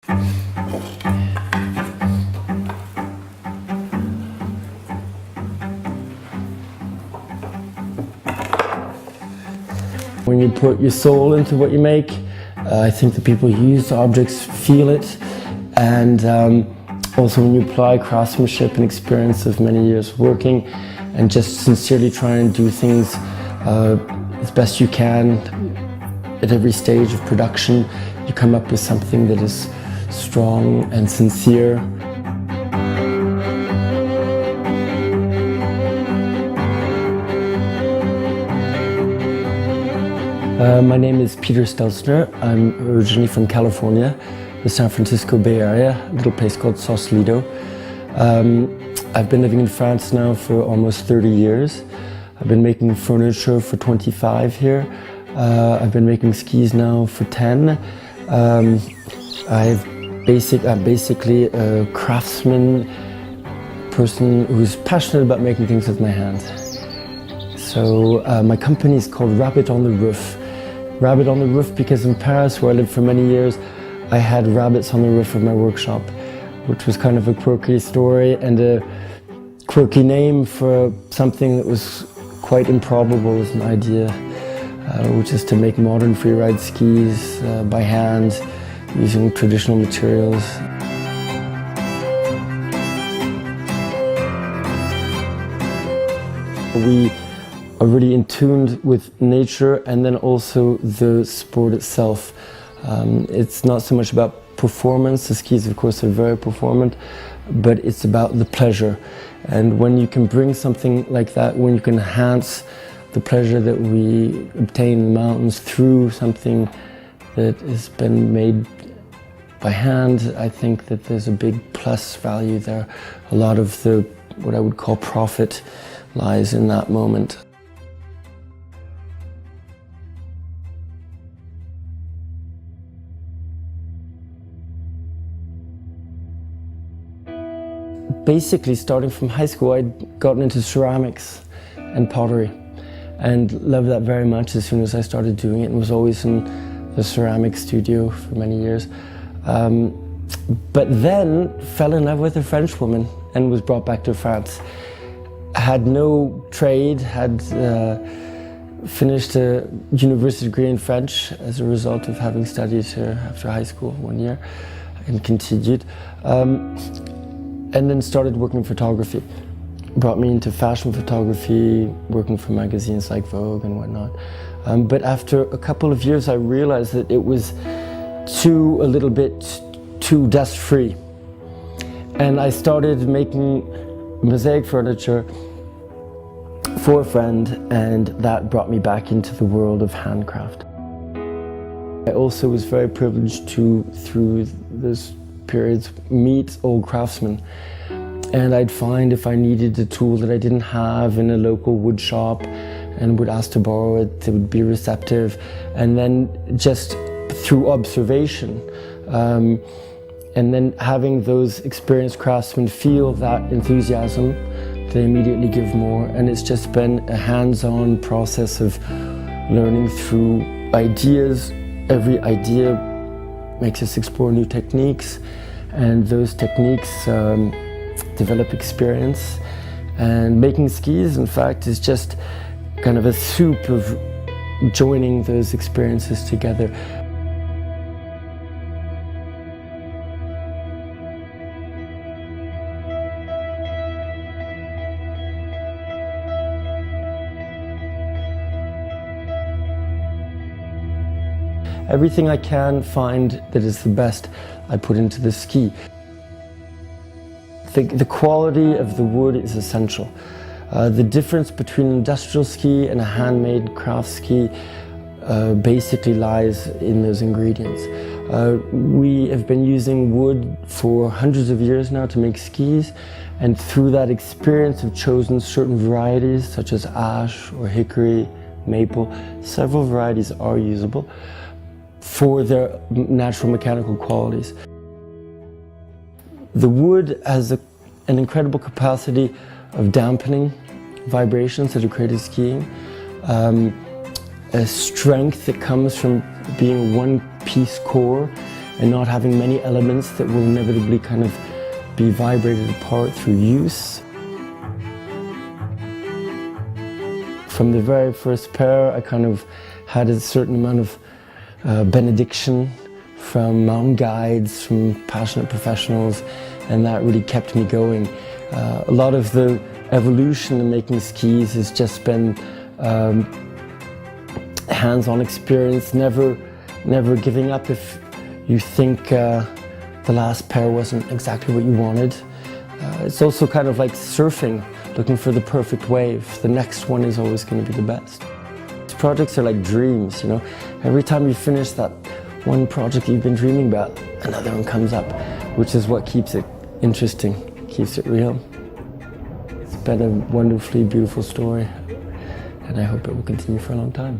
When you put your soul into what you make, I think the people who use the objects feel it, and also when you apply craftsmanship and experience of many years working and just sincerely try and do things as best you can at every stage of production, you come up with something that is strong and sincere. My name is Peter Stelzner. I'm originally from California, the San Francisco Bay Area, a little place called Sausalito. I've been living in France now for almost 30 years. I've been making furniture for 25 here. I've been making skis now for 10. I'm basically a craftsman, person who's passionate about making things with my hands. So my company is called Rabbit on the Roof. Rabbit on the Roof because in Paris, where I lived for many years, I had rabbits on the roof of my workshop, which was kind of a quirky story and a quirky name for something that was quite improbable as an idea, which is to make modern freeride skis by hand using traditional materials. We are really in tune with nature and then also the sport itself. It's not so much about performance. The skis, of course, are very performant, but it's about the pleasure. And when you can bring something like that, when you can enhance the pleasure that we obtain in the mountains through something that has been made by hand, I think that there's a big plus value there. A lot of the, what I would call profit, lies in that moment. Basically, starting from high school, I'd gotten into ceramics and pottery and loved that very much as soon as I started doing it, and was always in the ceramic studio for many years. But then fell in love with a French woman and was brought back to France. Had no trade, had finished a university degree in French as a result of having studied here after high school 1 year and continued. And then started working in photography. Brought me into fashion photography, working for magazines like Vogue and whatnot. But after a couple of years, I realized that it was a little bit too dust-free. And I started making mosaic furniture for a friend, and that brought me back into the world of handcraft. I also was very privileged to, through this periods, meet old craftsmen, and I'd find if I needed a tool that I didn't have in a local wood shop and would ask to borrow it, they would be receptive. And then just through observation and then having those experienced craftsmen feel that enthusiasm, they immediately give more. And it's just been a hands-on process of learning through ideas. Every idea makes us explore new techniques, and those techniques develop experience. And making skis, in fact, is just kind of a soup of joining those experiences together. Everything I can find that is the best, I put into the ski. The quality of the wood is essential. The difference between an industrial ski and a handmade craft ski basically lies in those ingredients. We have been using wood for hundreds of years now to make skis, and through that experience have chosen certain varieties such as ash or hickory, maple. Several varieties are usable for their natural mechanical qualities. The wood has an incredible capacity of dampening vibrations that are created skiing, a strength that comes from being a one-piece core and not having many elements that will inevitably kind of be vibrated apart through use. From the very first pair, I kind of had a certain amount of benediction from mountain guides, from passionate professionals, and that really kept me going. A lot of the evolution in making skis has just been hands-on experience, never giving up if you think the last pair wasn't exactly what you wanted. It's also kind of like surfing, looking for the perfect wave. The next one is always going to be the best. These projects are like dreams, you know. Every time you finish that one project you've been dreaming about, another one comes up, which is what keeps it interesting, keeps it real. It's been a wonderfully beautiful story, and I hope it will continue for a long time.